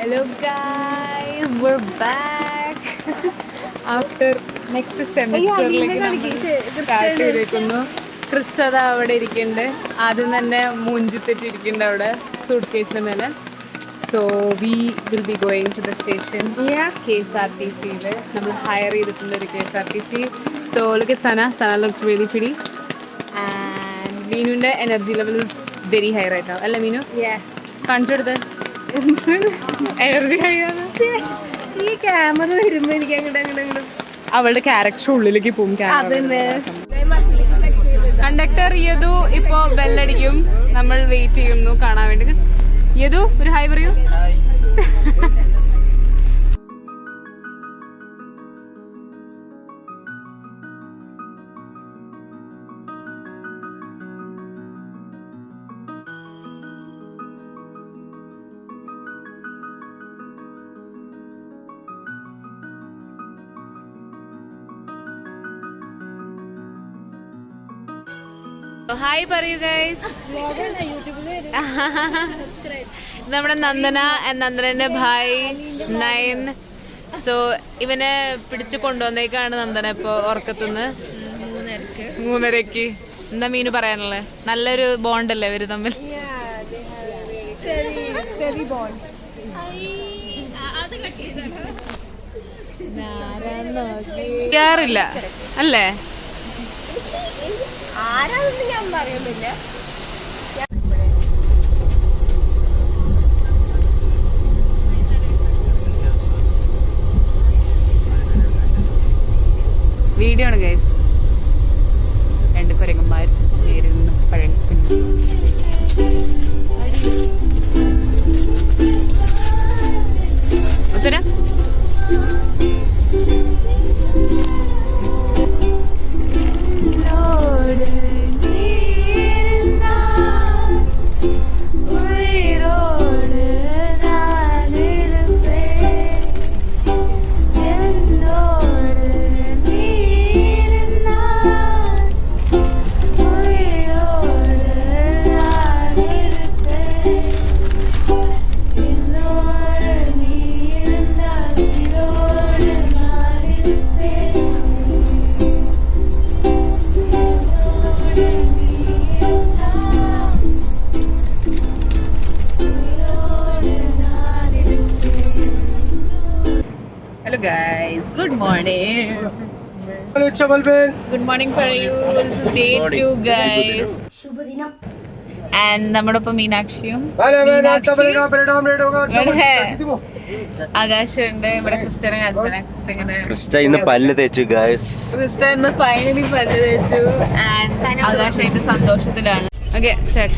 Hello guys, we're back after next semester. Start ചെയ്തേക്കുന്നു. ക്രിസ്റ്റത അവിടെ ഇരിക്കുന്നുണ്ട്. ആദ്യം തന്നെ മൂഞ്ചിത്തിട്ടിരിക്കുന്നുണ്ട് അവിടെ സൂട്ട് കേസിന് മേലെ. So we will be going to the station KSRTCയിൽ നമ്മൾ ഹയർ ചെയ്തിട്ടുണ്ട് ഒരു KSRTC. So look at Sana looks very pretty and മീനുവിൻ്റെ energy level is very high right അല്ലേ മീനു? കാണിച്ചു കൊടുത്തേ എനർജി ഈ ക്യാമറ വരുമ്പോ എനിക്ക് അങ്ങോട്ട് അവളുടെ ക്യാരക്ടർ ഉള്ളിലേക്ക് പോകും. കണ്ടക്ടർ യദു ഇപ്പോ ബെല്ലടിക്കും. നമ്മൾ വെയിറ്റ് ചെയ്യുന്നു കാണാൻ വേണ്ടി. യദു ഒരു ഹായ് പറയൂ. ഹായ് പറയൂ ഗൈസ്. നമ്മുടെ നന്ദനന്റെ ഭായ് നയൻ. സോ ഇവനെ പിടിച്ചു കൊണ്ടുവന്നേക്കാണ് നന്ദന ഇപ്പൊ ഉറക്കത്തുനിന്ന് 3:30. എന്താ മീനു പറയാനുള്ളത്? നല്ലൊരു ബോണ്ടല്ലേ ഇവര് തമ്മിൽ. ില്ല അല്ലേ? ആരാണെന്ന് ഞാൻ പറയുന്നില്ല. വീഡിയോ ആണ് ഗൈസ്. 2 കുരങ്ങന്മാർ നേരിടുന്ന പഴത്തിന്. ഉത്തരം guys, good morning. Hello Chabalben. Good morning for you. This is day 2 guys. ശുഭദിനം. And നമ്മോടൊപ്പം മീനാക്ഷിയും ആകാശുണ്ട്. ഇവിടെ ക്രിസ്റ്റനെ ക്രിസ്റ്റ ഇന്ന് പല്ല് തേച്ചു ഗൈസ്. ക്രിസ്റ്റ ഇന്ന് ഫൈനലി പല്ല് തേച്ചു. ആൻഡ് ആകാശ അതിന്റെ സന്തോഷത്തിലാണ്. Okay start.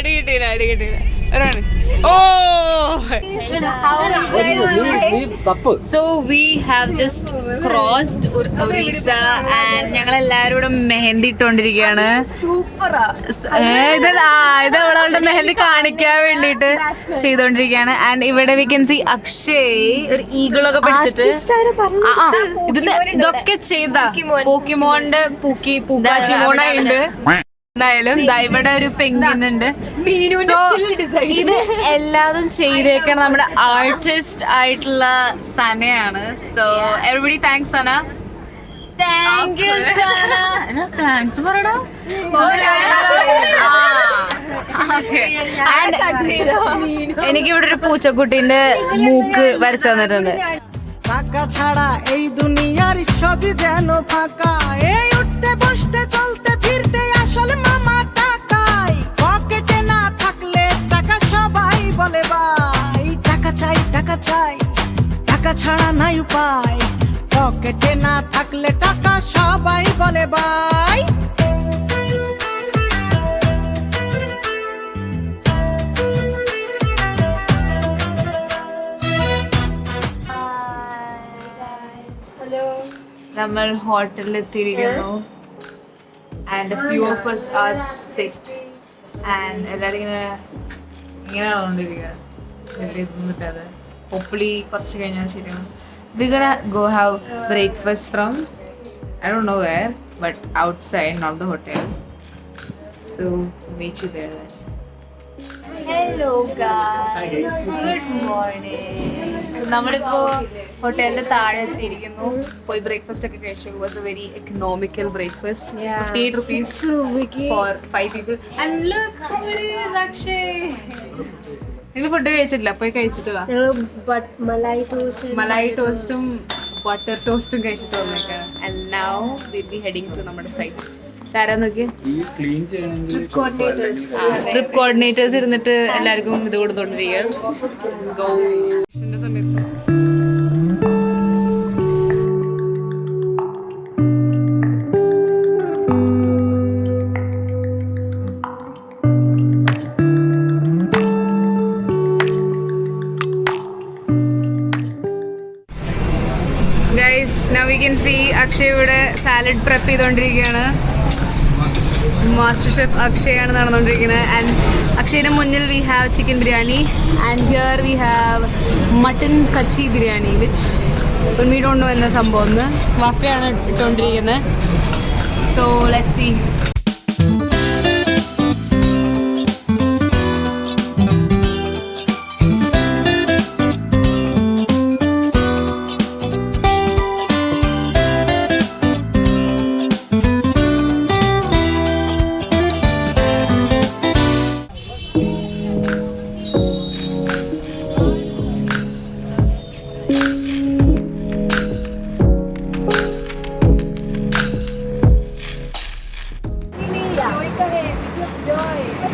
അടി കിട്ടിയില്ല ഒരാണ്. So we have just crossed Orissa and ഞങ്ങൾ എല്ലാവരും കൂടെ മെഹന്തി ഇട്ടോണ്ടിരിക്കുകയാണ്. ഇത് അവളുടെ മെഹന്തി കാണിക്കാൻ വേണ്ടിട്ട് ചെയ്തോണ്ടിരിക്കുകയാണ്. ആൻഡ് ഇവിടെ വി കൻ സി അക്ഷയ് ഒരു ഈഗിളൊക്കെ പിടിച്ചിട്ട് ഇതൊക്കെ ചെയ്ത പോക്കിമോന്റെ പൂക്കാച്ചിമോണുണ്ട്. എന്തായാലും ഇവിടെ ഒരു പെങ്കിൻ ഉണ്ട്. ഇത് എല്ലാതും ചെയ്തേക്കണം നമ്മുടെ ആർട്ടിസ്റ്റ് ആയിട്ടുള്ള സനയാണ്. So everybody thanks Sana. Thank you Sana. Thanks പറയടാ. എനിക്കിവിടെ ഒരു പൂച്ചക്കുട്ടീന്റെ മൂക്ക് വരച്ചു തന്നിട്ടുണ്ട്. টাকা ছাড়া এই দুনিয়ার সবই যেন ফাঁকা, এই উঠতে বসতে চলতে ফিরতে আসল মামা টাকাই, পকেটে না থাকলে টাকা সবাই বলে ভাই, টাকা চাই টাকা চাই টাকা ছাড়া নাই উপায়, পকেটে না থাকলে টাকা সবাই বলে ভাই। നമ്മൾ ഹോട്ടലിൽ എത്തിയിരിക്കുന്നു. And few of us are sick and എല്ലാവരും ഇങ്ങനെയാണ് കൊണ്ടിരിക്കുക. ഹോപ്പ്ഫുള്ളി കുറച്ച് കഴിഞ്ഞാൽ ശരിയാണ്. We gonna go have breakfast from I don't know where, but outside, not the hotel. So meet you there then. Hello guys. Good morning. So നമ്മളിപ്പോ ഹോട്ടലിന്റെ താഴെ എത്തിയിരിക്കുന്നു. പോയി ബ്രേക്ക്ഫാസ്റ്റ് ഒക്കെ കഴിച്ചു. It was a very economical breakfast. 58 rupees for 5 people. And look, here is Akshay. നിങ്ങൾ food കഴിച്ചിട്ടില്ല? പോയി കഴിച്ചിട്ട് വാ. മലായി ടോസ്റ്റും ബട്ടർ ടോസ്റ്റും കഴിച്ചിട്ട് വന്നേക്കാണ്. And now we'll be heading to നമ്മുടെ സൈറ്റ്. ആരാ നോക്കിയേ? ട്രിപ്പ് കോർഡിനേറ്റേഴ്സ് ഇരുന്നിട്ട് എല്ലാവർക്കും ഇത് കൊടുത്തോണ്ടിരിക്കുക. സമയത്ത് guys, now we can see Akshay ഇവിടെ സാലഡ് പ്രെപ്പ് ചെയ്തുകൊണ്ടിരിക്കുകയാണ്. മാസ്റ്റർ ഷെഫ് അക്ഷയാണ് നടന്നുകൊണ്ടിരിക്കുന്നത്. ആൻഡ് അക്ഷയുടെ മുന്നിൽ we have chicken biryani and here we have mutton kacchi biryani which we don't know എന്ന സംഭവം. ഒന്ന് വഫയാണ് ഇട്ടുകൊണ്ടിരിക്കുന്നത്. So let's see.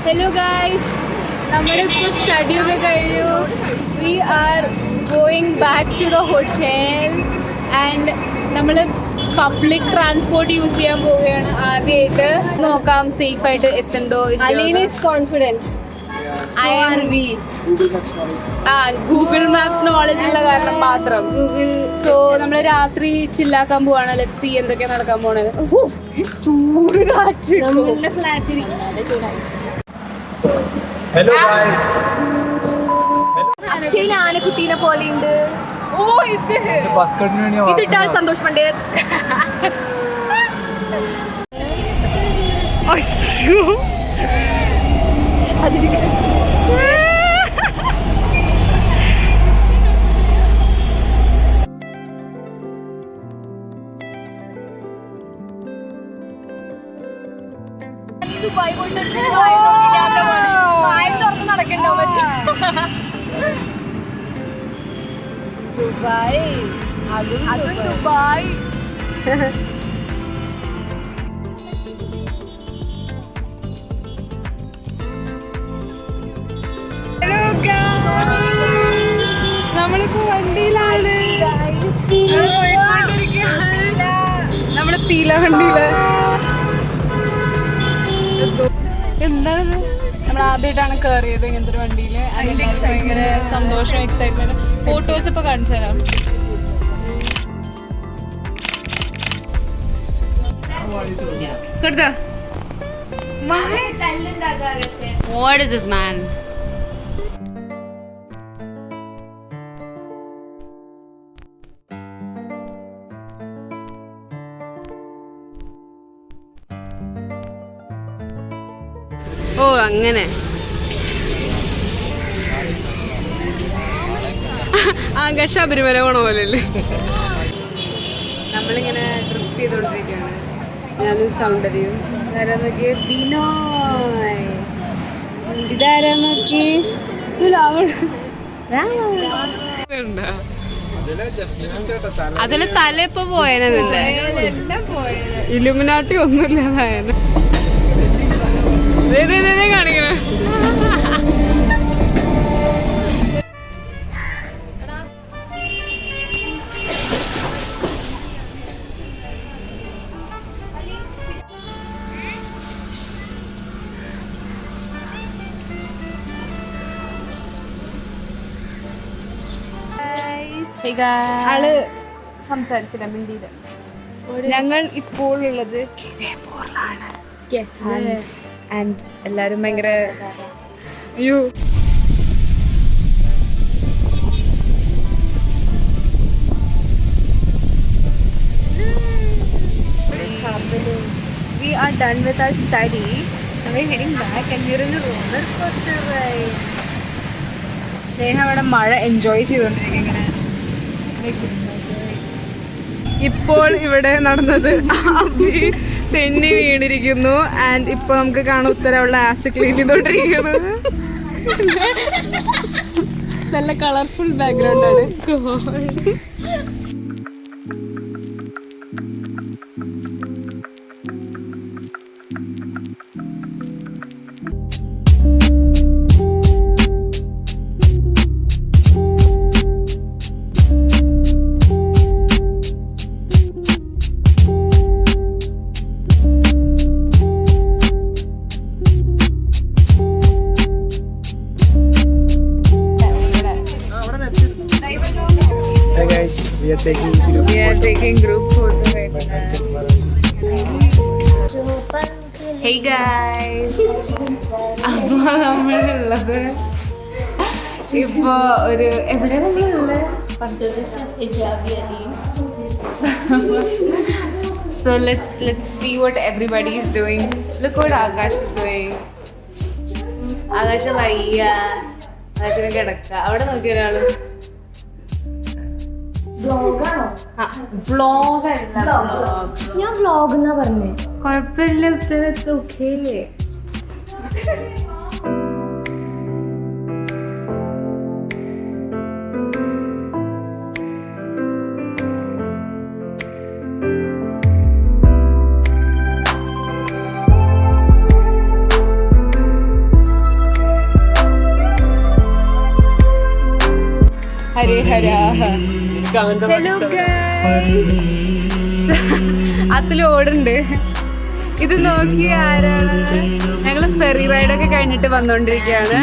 Hello guys, നമ്മളിപ്പോൾ സ്റ്റഡിയൊക്കെ കഴിഞ്ഞു. We are going back to the hotel and നമ്മൾ പബ്ലിക് ട്രാൻസ്പോർട്ട് യൂസ് ചെയ്യാൻ പോവുകയാണ്. ആദ്യമായിട്ട് നോക്കാം സേഫായിട്ട് എത്തുന്നുണ്ടോ. Aleena is confident. Google maps knowledge ഉള്ള കാരണം മാത്രം. സോ നമ്മൾ രാത്രി ചില്ലാക്കാൻ പോവാണ്. ലെറ്റ്സ് സീ എന്തൊക്കെയാ നടക്കാൻ പോണത്. ചൂട് കാറ്റ്. നമ്മളുടെ ഫ്ലാറ്റിൽ അക്ഷയ് ആനക്കുട്ടീനെ പോലെ ഉണ്ട്. ഓ ഇത് ഇതിട്ടാൽ സന്തോഷ് പണ്ഡിറ്റ്. ദുബായ് പോയിട്ട് നടക്കണ്ടോ പറ്റും. ദുബായ്, അതും ദുബായ്. നമ്മളിപ്പോ വണ്ടിയിലാണ്. നമ്മള് പീല വണ്ടിയില്. എന്താണ് നമ്മൾ ആദ്യമായിട്ടാണ് കയറിയത് ഇങ്ങനത്തെ ഒരു വണ്ടിയില്. ഭയങ്കര സന്തോഷം, എക്സൈറ്റ്മെന്റ്. ഫോട്ടോസ് ഇപ്പൊ കാണിച്ചു തരാം. കൊടുത്തോ? What is this man? ഓ അങ്ങനെ ആകാശ ശബരിമല പോണ പോലെയല്ലേ. നമ്മളിങ്ങനെ ട്രിപ്പ് ചെയ്തോണ്ടിരിക്കുകയാണ്. ഞാനും സൗന്ദര്യവും. ഇതാരാ നോക്കിയേ? ബിനോയ്. ഇതാരാ നോക്കിയേ? അതില് തല ഇപ്പൊ പോയനല്ലേ. ഇലുമിനാട്ടി ഒന്നുമില്ലാതായത് കാണിക്കണേ. ആള് സംസാരിച്ചില്ല മിണ്ടിയില്ല. ഞങ്ങൾ ഇപ്പോൾ ഉള്ളത് കിരേപൂറിലാണ്. ആൻഡ് എല്ലാവരും ഭയങ്കര അയ്യോ we are done with our study and we're heading back and we're in a roller coaster ride. സ്നേഹ അവിടെ മഴ എൻജോയ് ചെയ്തോണ്ടിരിക്കും ഇങ്ങനെ. ഇപ്പോൾ ഇവിടെ നടന്നത് അബി തെന്നി വീണിരിക്കുന്നു ആൻഡ് ഇപ്പൊ നമുക്ക് കാണാൻ ഉത്തരവുള്ള ആസ് ക്ലീൻ ചെയ്തോണ്ടിരിക്കുന്നത്. നല്ല കളർഫുൾ ബാക്ക്ഗ്രൗണ്ട് ആണ്. Hey guys, we are taking group photo right now. Hey guys, അപ്പോൾ നമ്മളുള്ളത് ഇപ്പൊ ഒരു എവിടെ നമ്മളുള്ളത്. So let's see what everybody is doing. Look what Akash is doing. ആകാശം വയ്യ, ആകാശം കിടക്ക. അവിടെ നോക്കിയ ഒരാള് ഞാൻ വ്ലോഗ് എന്നാ പറഞ്ഞേ. കുഴപ്പമില്ല, ഉത്തരത്ത് ഓക്കേ. ഹരേ ഹര. ഹലോ അതിൽ ഓടുണ്ട്. ഇത് നോക്കി ആരാണ്? ഞങ്ങൾ ഫെറി റൈഡൊക്കെ കഴിഞ്ഞിട്ട് വന്നോണ്ടിരിക്കുകയാണ്.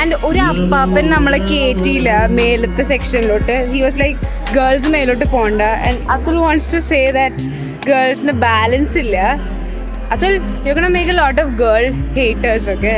ആൻഡ് ഒരു അപ്പാപ്പൻ നമ്മളെ കയറ്റിയില്ല മേലത്തെ സെക്ഷനിലോട്ട്. ഹി വാസ് ലൈക്ക് ഗേൾസ് മേലോട്ട് പോണ്ട. And Atul wants to say that ഗേൾസിന് ബാലൻസ് ഇല്ല. Atul you gonna make a lot of girl haters. Okay,